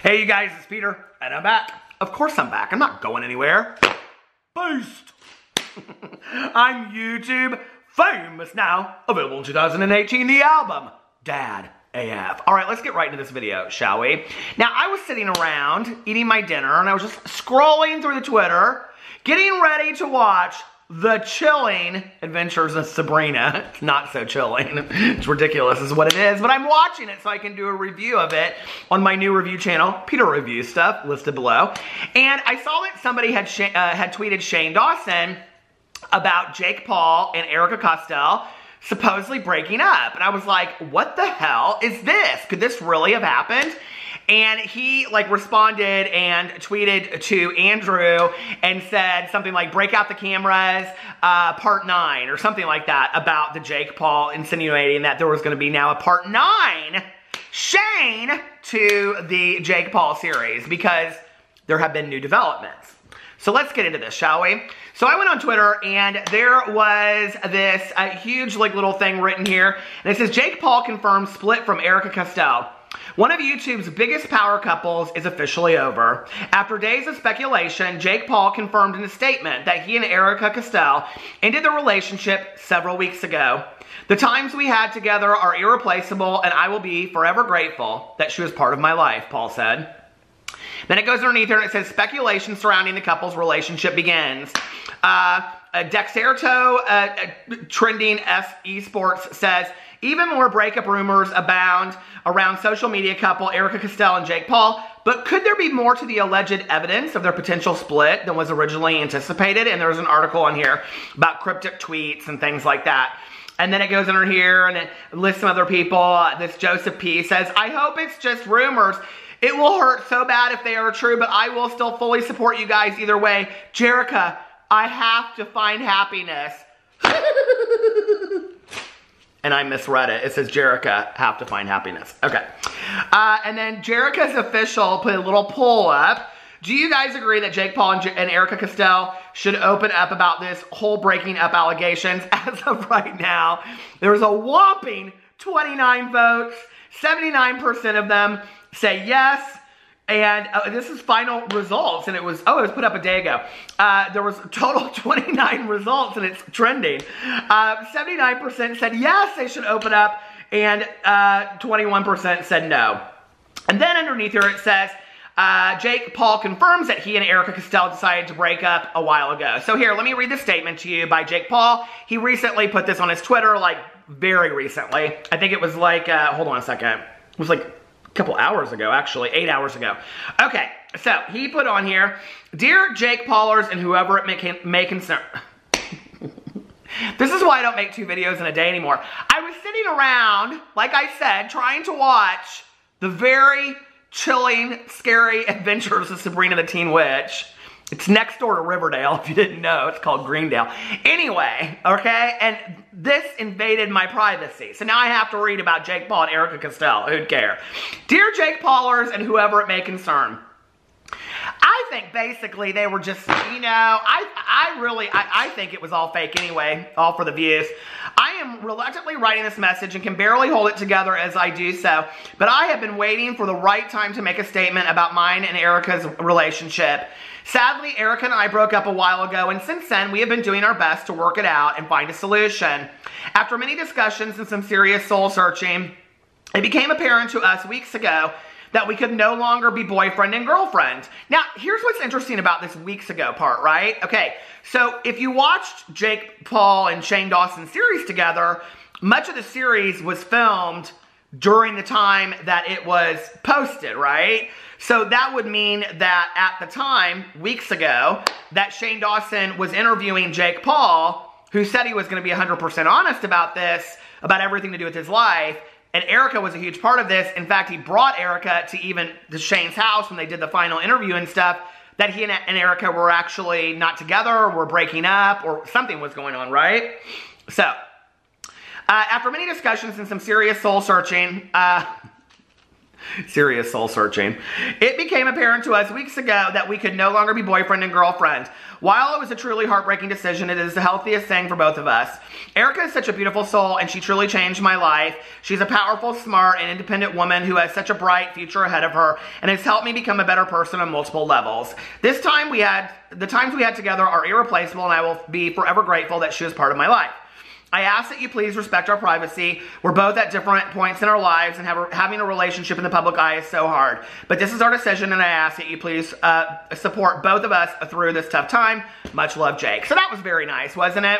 Hey you guys, it's Peter, and I'm back. Of course I'm back. I'm not going anywhere. Boost! I'm YouTube famous now. Available in 2018, the album, Dad AF. Alright, let's get right into this video, shall we? Now, I was sitting around eating my dinner, and I was just scrolling through the Twitter, getting ready to watch The Chilling Adventures of Sabrina. It's not so chilling. It's ridiculous is what it is. But I'm watching it so I can do a review of it on my new review channel, Peter Reviews Stuff, listed below. And I saw that somebody had tweeted Shane Dawson about Jake Paul and Erika Costell supposedly breaking up. And I was like, what the hell is this? Could this really have happened? And he responded and tweeted to Andrew and said something like, break out the cameras, part 9 or something like that about the Jake Paul, insinuating that there was going to be now a part 9 Shane to the Jake Paul series because there have been new developments. So let's get into this, shall we? So I went on Twitter and there was this huge little thing written here. And it says, Jake Paul confirms split from Erika Costell. One of YouTube's biggest power couples is officially over. After days of speculation, Jake Paul confirmed in a statement that he and Erika Costell ended their relationship several weeks ago. The times we had together are irreplaceable, and I will be forever grateful that she was part of my life, Paul said. Then it goes underneath here and it says, speculation surrounding the couple's relationship begins. Dexerto Trending Esports says, even more breakup rumors abound around social media couple Erika Costell and Jake Paul, but could there be more to the alleged evidence of their potential split than was originally anticipated? And there's an article on here about cryptic tweets and things like that. And then it goes under here and it lists some other people. This Joseph P. says, I hope it's just rumors. It will hurt so bad if they are true, but I will still fully support you guys either way. Jerika, I have to find happiness. And I misread it. It says Jerika, have to find happiness. Okay. And then Jerika's official put a little poll up. Do you guys agree that Jake Paul and Erika Costell should open up about this whole breaking up allegations? As of right now, there's a whopping 29 votes. 79% of them say yes. And this is final results, and it was put up a day ago. There was a total of 29 results, and it's trending. 79% said yes, they should open up, and 21% said no. And then underneath here it says, Jake Paul confirms that he and Erika Costell decided to break up a while ago. So here, let me read the statement to you by Jake Paul. He recently put this on his Twitter, very recently. I think it was hold on a second. It was a couple hours ago, actually, 8 hours ago. Okay, so he put on here, Dear Jake Paulers and whoever it may concern. This is why I don't make 2 videos in a day anymore. I was sitting around, like I said, trying to watch the very chilling, scary adventures of Sabrina the Teen Witch. It's next door to Riverdale, if you didn't know. It's called Greendale. Anyway, okay? And this invaded my privacy. So now I have to read about Jake Paul and Erika Costell. Who'd care? Dear Jake Paulers and whoever it may concern. I think basically they were just, I think it was all fake anyway. All for the views. I am reluctantly writing this message and can barely hold it together as I do so. But I have been waiting for the right time to make a statement about mine and Erika's relationship. Sadly, Erika and I broke up a while ago, and since then, we have been doing our best to work it out and find a solution. After many discussions and some serious soul-searching, it became apparent to us weeks ago that we could no longer be boyfriend and girlfriend. Now, here's what's interesting about this weeks ago part, right? Okay, so if you watched Jake Paul and Shane Dawson's series together, much of the series was filmed during the time that it was posted, right? So that would mean that at the time, weeks ago, that Shane Dawson was interviewing Jake Paul, who said he was going to be 100% honest about this, about everything to do with his life, and Erika was a huge part of this. In fact, he brought Erika to Shane's house when they did the final interview and stuff, that he and Erika were actually not together, or were breaking up, or something was going on, right? So, after many discussions and some serious soul-searching, Serious soul searching. It became apparent to us weeks ago that we could no longer be boyfriend and girlfriend. While it was a truly heartbreaking decision, it is the healthiest thing for both of us. Erika is such a beautiful soul, and she truly changed my life. She's a powerful, smart, and independent woman who has such a bright future ahead of her, and has helped me become a better person on multiple levels. The times we had together are irreplaceable, and I will be forever grateful that she was part of my life. I ask that you please respect our privacy. We're both at different points in our lives, and having a relationship in the public eye is so hard. But this is our decision, and I ask that you please support both of us through this tough time. Much love, Jake. So that was very nice, wasn't it?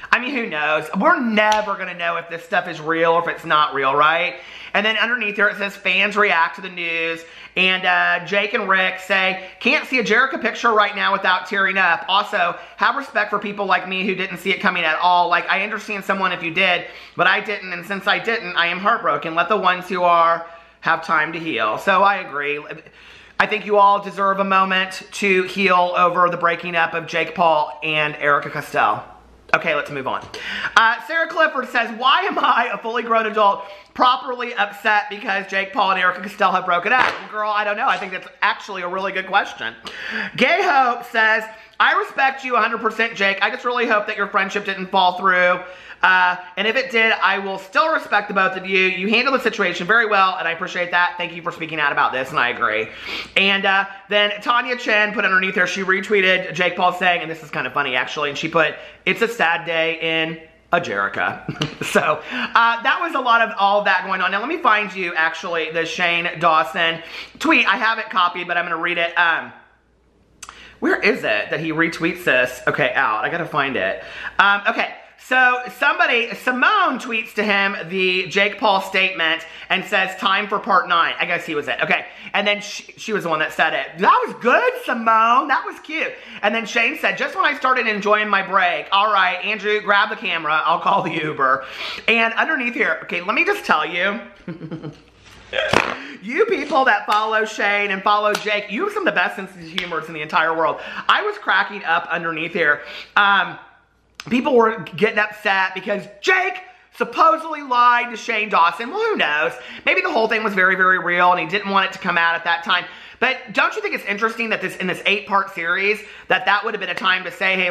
I mean, who knows? We're never going to know if this stuff is real or if it's not real, right? And then underneath here it says fans react to the news. And Jake and Rick say, can't see a Jerika picture right now without tearing up. Also, have respect for people like me who didn't see it coming at all. Like, I understand someone if you did, but I didn't. And since I didn't, I am heartbroken. Let the ones who are have time to heal. So I agree. I think you all deserve a moment to heal over the breaking up of Jake Paul and Erika Costell. Okay, let's move on. Sarah Clifford says, why am I, a fully grown adult, properly upset because Jake Paul and Erika Costell have broken up? Well, girl, I don't know. I think that's actually a really good question. Gay Hope says, I respect you 100%, Jake. I just really hope that your friendship didn't fall through. And if it did, I will still respect the both of you. You handled the situation very well, and I appreciate that. Thank you for speaking out about this, and I agree. And then Tanya Chen put underneath there, she retweeted Jake Paul saying, and this is kind of funny actually, and she put, it's a sad day in Jerika. So that was a lot of all of that going on. Now let me find you actually the Shane Dawson tweet. I have it copied, but I'm going to read it. Where is it that he retweets this? Okay, out. I got to find it. Okay. So Simone tweets to him the Jake Paul statement and says, time for part 9. I guess he was it. Okay. And then she was the one that said it. That was good, Simone. That was cute. And then Shane said, just when I started enjoying my break. All right, Andrew, grab the camera. I'll call the Uber. And underneath here, okay, let me just tell you. You people that follow Shane and follow Jake, you have some of the best senses of humor in the entire world. I was cracking up underneath here. People were getting upset because Jake supposedly lied to Shane Dawson. Well, who knows? Maybe the whole thing was very, very real and he didn't want it to come out at that time. But don't you think it's interesting that in this 8-part series, that would have been a time to say, hey,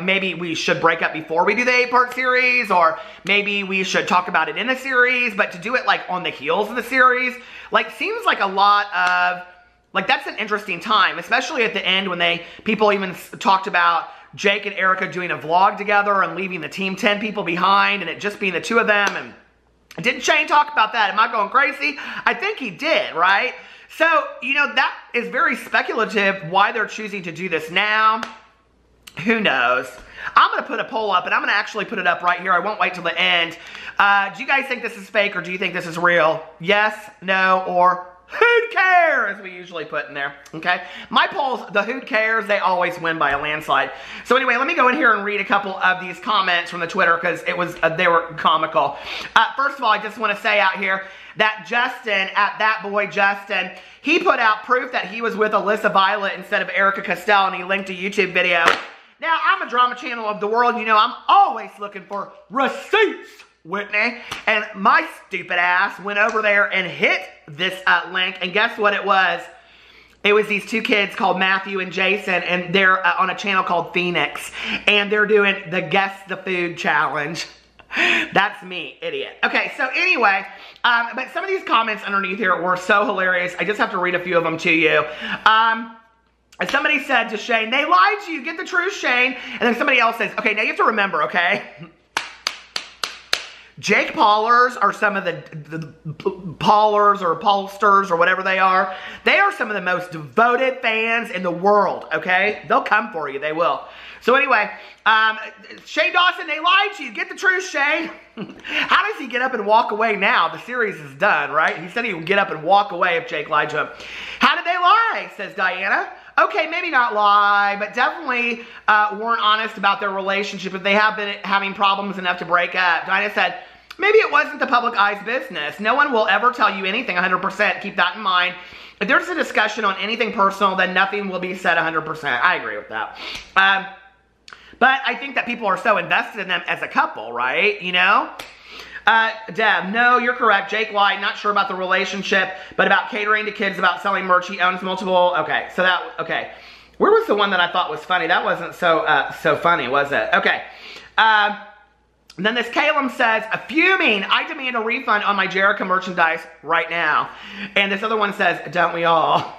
maybe we should break up before we do the 8-part series, or maybe we should talk about it in a series, but to do it on the heels of the series, seems like a lot of, that's an interesting time, especially at the end when people even talked about Jake and Erika doing a vlog together and leaving the Team 10 people behind and it just being the two of them. And didn't Shane talk about that? Am I going crazy? I think he did, right? So, that is very speculative why they're choosing to do this now. Who knows? I'm going to put a poll up, and I'm going to actually put it up right here. I won't wait till the end. Do you guys think this is fake, or do you think this is real? Yes, no, or who cares, as we usually put in there, okay? My polls, the who cares, they always win by a landslide. So anyway, let me go in here and read a couple of these comments from the Twitter, because they were comical. First of all, I just want to say out here that Justin, at That Boy Justin, he put out proof that he was with Alyssa Violet instead of Erika Costell, and he linked a YouTube video. Now, I'm a drama channel of the world. I'm always looking for receipts, Whitney. And my stupid ass went over there and hit this link. And guess what it was? It was these two kids called Matthew and Jason. And they're on a channel called Phoenix. And they're doing the Guess the Food Challenge. That's me, idiot. Okay, so anyway, but some of these comments underneath here were so hilarious. I just have to read a few of them to you. Somebody said to Shane, they lied to you, get the truth, Shane. And then somebody else says, okay, now you have to remember, okay? Jake Paulers are some of the Paulers or Paulsters or whatever they are. They are some of the most devoted fans in the world, okay? They'll come for you, they will. So anyway, Shane Dawson, they lied to you. Get the truth, Shane. How does he get up and walk away now? The series is done, right? He said he would get up and walk away if Jake lied to him. How did they lie, says Diana. Okay, maybe not lie, but definitely weren't honest about their relationship if they have been having problems enough to break up. Diana said, maybe it wasn't the public eye's business. No one will ever tell you anything 100%. Keep that in mind. If there's a discussion on anything personal, then nothing will be said 100%. I agree with that. But I think that people are so invested in them as a couple, right? Deb, no, you're correct. Jake lied, not sure about the relationship, but about catering to kids, about selling merch. He owns multiple. Okay, so that, okay. Where was the one that I thought was funny? That wasn't so funny, was it? Okay. Then this Caleb says, fuming, I demand a refund on my Jerika merchandise right now. And this other one says, don't we all?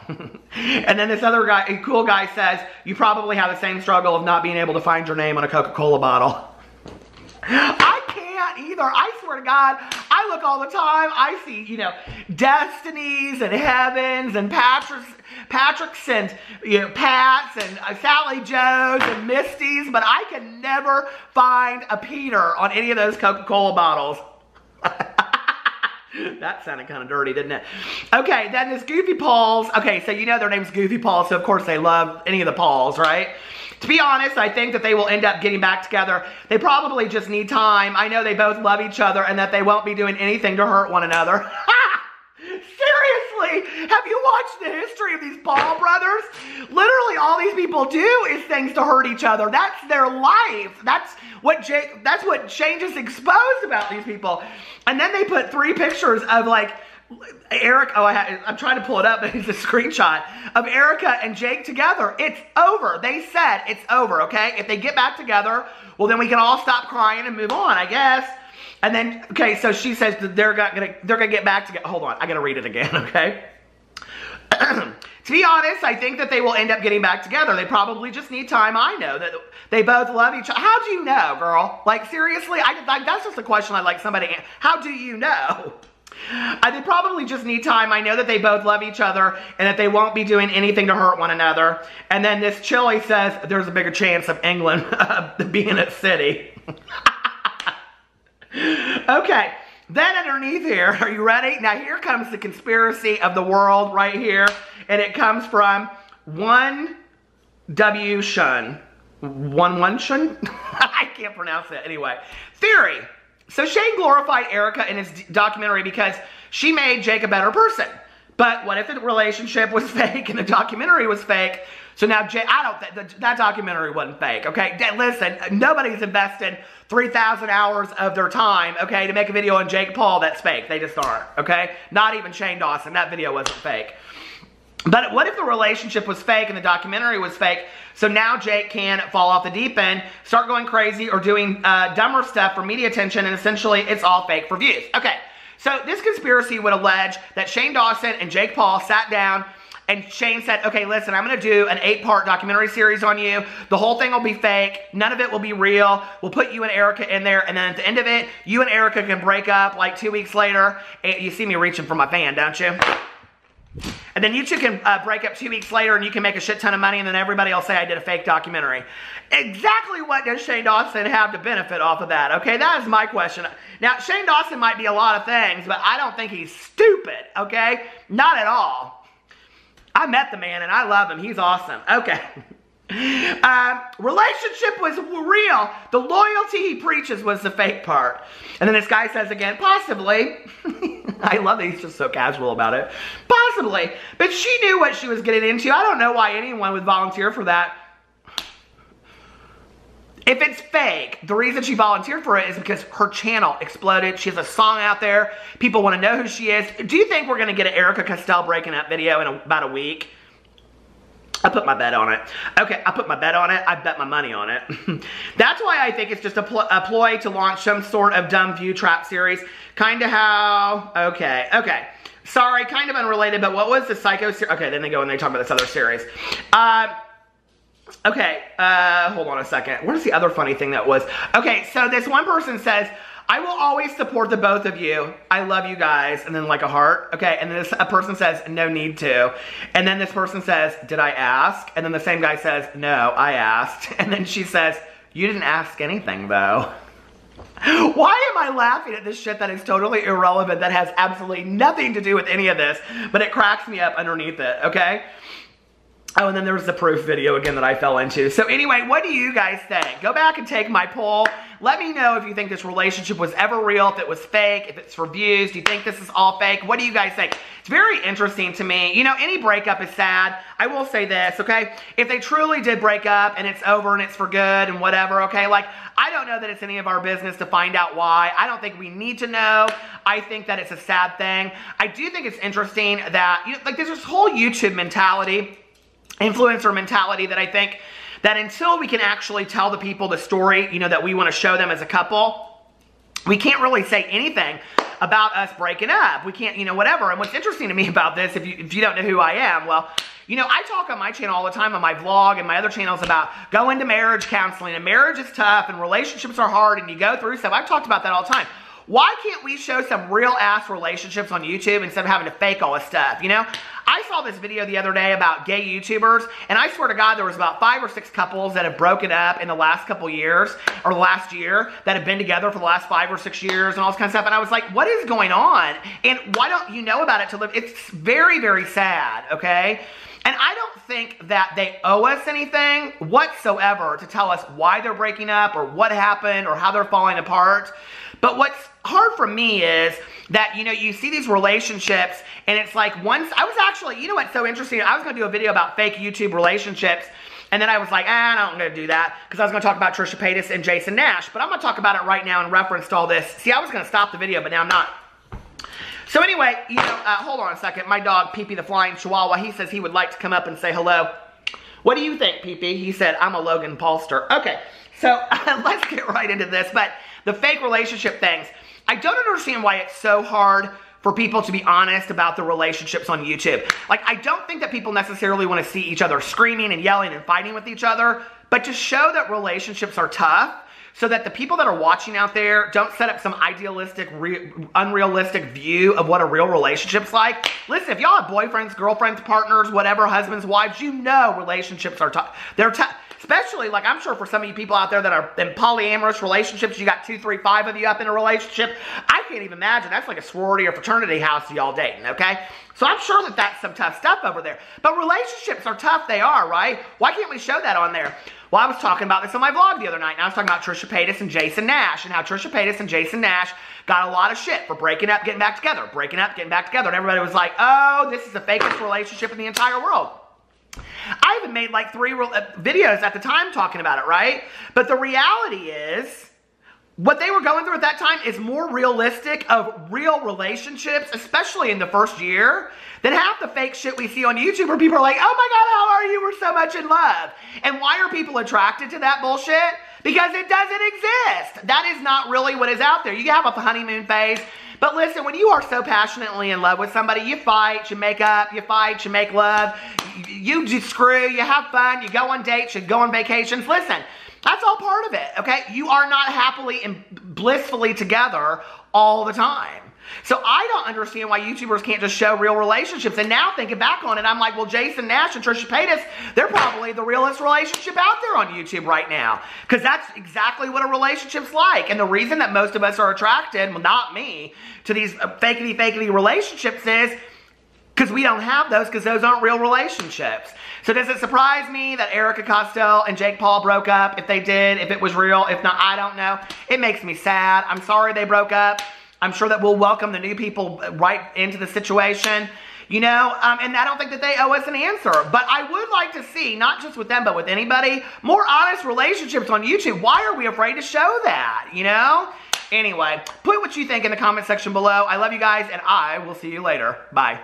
And then this other guy, a cool guy, says, you probably have the same struggle of not being able to find your name on a Coca-Cola bottle. I can't either. I swear to God, I look all the time. I see, you know, Destinies and Heavens and Patrick's and, you know, Pat's and Sally Joe's and Misty's, but I can never find a Peter on any of those Coca-Cola bottles. That sounded kind of dirty, didn't it? Okay, then this Goofy Pauls. Okay, so you know their name's Goofy Pauls, so of course they love any of the Pauls, right? To be honest, I think that they will end up getting back together. They probably just need time. I know they both love each other and that they won't be doing anything to hurt one another. Seriously, have you watched the history of these Paul brothers? Literally all these people do is things to hurt each other. That's their life. That's what Shane just exposed about these people. And then they put 3 pictures of like Eric, I'm trying to pull it up, but it's a screenshot of Erika and Jake together. It's over. They said it's over, okay? If they get back together, well, then we can all stop crying and move on, I guess. And then, okay, so she says that they're gonna get back together. Hold on, I gotta read it again, okay? To be honest, I think that they will end up getting back together. They probably just need time. I know that they both love each other. How do you know, girl? Like, seriously? That's just a question I'd like somebody to answer. How do you know? They probably just need time. I know that they both love each other and that they won't be doing anything to hurt one another. And then this Chili says there's a bigger chance of England being at City. Okay, then underneath here, are you ready? Now here comes the conspiracy of the world right here. And it comes from 1W Shun. 1 Shun? I can't pronounce it. Anyway, theory. So Shane glorified Erika in his documentary because she made Jake a better person. But what if the relationship was fake and the documentary was fake? So now Jake, I don't think that documentary wasn't fake, okay? Listen, nobody's invested 3,000 hours of their time, okay, to make a video on Jake Paul that's fake. They just aren't, okay? Not even Shane Dawson. That video wasn't fake. But what if the relationship was fake and the documentary was fake? So now Jake can fall off the deep end, start going crazy or doing dumber stuff for media attention, and essentially it's all fake for views. Okay, so this conspiracy would allege that Shane Dawson and Jake Paul sat down and Shane said, okay, listen, I'm going to do an 8-part documentary series on you. The whole thing will be fake. None of it will be real. We'll put you and Erika in there, and then at the end of it, you and Erika can break up like 2 weeks later. You see me reaching for my fan, don't you? And then you two can break up 2 weeks later and you can make a shit ton of money and then everybody will say I did a fake documentary. Exactly what does Shane Dawson have to benefit off of that? Okay, that is my question. Now, Shane Dawson might be a lot of things, but I don't think he's stupid, okay? Not at all. I met the man and I love him. He's awesome. Okay. Relationship was real. The loyalty he preaches was the fake part. And then this guy says again, possibly. I love that he's just so casual about it. Possibly. But she knew what she was getting into. I don't know why anyone would volunteer for that. If it's fake, the reason she volunteered for it is because her channel exploded. She has a song out there. People want to know who she is. Do you think we're going to get an Erika Costell Breaking Up video in about a week? I put my bet on it. Okay, I put my bet on it. I bet my money on it. That's why I think it's just a ploy to launch some sort of dumb view trap series. Kind of how... Okay. Sorry, kind of unrelated, but what was the Psycho series? Okay, then they go and they talk about this other series. Hold on a second. Where's the other funny thing that was? Okay, so this one person says, I will always support the both of you. I love you guys. And then like a heart. Okay, and then a person says, no need to. And then this person says, did I ask? And then the same guy says, no, I asked. And then she says, you didn't ask anything though. Why am I laughing at this shit that is totally irrelevant, that has absolutely nothing to do with any of this, but it cracks me up underneath it, okay? Oh, and then there was the proof video again that I fell into. So anyway, what do you guys think? Go back and take my poll. Let me know if you think this relationship was ever real, if it was fake, if it's for views. Do you think this is all fake? What do you guys think? It's very interesting to me. You know, any breakup is sad. I will say this, okay? If they truly did break up and it's over and it's for good and whatever, okay? Like, I don't know that it's any of our business to find out why. I don't think we need to know. I think that it's a sad thing. I do think it's interesting that, you know, like, there's this whole YouTube mentality, influencer mentality, that I think that until we can actually tell the people the story, you know, that we want to show them as a couple, we can't really say anything about us breaking up. We can't, you know, whatever. And what's interesting to me about this, if you don't know who I am, well, you know, I talk on my channel all the time, on my vlog and my other channels, about going to marriage counseling, and marriage is tough and relationships are hard and you go through stuff. I've talked about that all the time. Why can't we show some real ass relationships on YouTube instead of having to fake all this stuff, you know? I saw this video the other day about gay YouTubers, and I swear to God, there was about 5 or 6 couples that have broken up in the last couple years, or last year, that have been together for the last 5 or 6 years and all this kind of stuff. And I was like, what is going on? And why don't you know about it to live? It's very, very sad, okay? And I don't think that they owe us anything whatsoever to tell us why they're breaking up or what happened or how they're falling apart. But what's hard for me is that, you know, you see these relationships and it's like once, I was actually, you know what's so interesting? I was going to do a video about fake YouTube relationships, and then I was like, I'm not going to do that because I was going to talk about Trisha Paytas and Jason Nash. But I'm going to talk about it right now in reference to all this. See, I was going to stop the video, but now I'm not. So anyway, you know, hold on a second. My dog, Pee-Pee the Flying Chihuahua, he says he would like to come up and say hello. What do you think, Pee-Pee? He said, I'm a Logan Paulster. Okay, so let's get right into this. But the fake relationship things, I don't understand why it's so hard for people to be honest about the relationships on YouTube. Like, I don't think that people necessarily want to see each other screaming and yelling and fighting with each other, but to show that relationships are tough, so that the people that are watching out there don't set up some idealistic, unrealistic view of what a real relationship's like. Listen, if y'all have boyfriends, girlfriends, partners, whatever, husbands, wives, you know relationships are tough. They're tough. Especially, like, I'm sure for some of you people out there that are in polyamorous relationships, you got 2, 3, 5 of you up in a relationship. I can't even imagine. That's like a sorority or fraternity house y'all dating, okay? So I'm sure that that's some tough stuff over there. But relationships are tough, they are, right? Why can't we show that on there? Well, I was talking about this on my vlog the other night, and I was talking about Trisha Paytas and Jason Nash, and how Trisha Paytas and Jason Nash got a lot of shit for breaking up, getting back together, breaking up, getting back together, and everybody was like, oh, this is the fakest relationship in the entire world. I even made like 3 videos at the time talking about it, right? But the reality is, what they were going through at that time is more realistic of real relationships, especially in the first year, than half the fake shit we see on YouTube where people are like, oh my God, how are you? We're so much in love. And why are people attracted to that bullshit? Because it doesn't exist. That is not really what is out there. You have a honeymoon phase. But listen, when you are so passionately in love with somebody, you fight, you make up, you fight, you make love, you screw, you have fun, you go on dates, you go on vacations. Listen, that's all part of it, okay? You are not happily and blissfully together all the time. So I don't understand why YouTubers can't just show real relationships. And now thinking back on it, I'm like, well, Jason Nash and Trisha Paytas, they're probably the realest relationship out there on YouTube right now. Because that's exactly what a relationship's like. And the reason that most of us are attracted, well, not me, to these fakety relationships is because we don't have those, because those aren't real relationships. So does it surprise me that Erika Costell and Jake Paul broke up? If they did, if it was real, if not, I don't know. It makes me sad. I'm sorry they broke up. I'm sure that we'll welcome the new people right into the situation, you know, and I don't think that they owe us an answer. But I would like to see, not just with them, but with anybody, more honest relationships on YouTube. Why are we afraid to show that, you know? Anyway, put what you think in the comment section below. I love you guys, and I will see you later. Bye.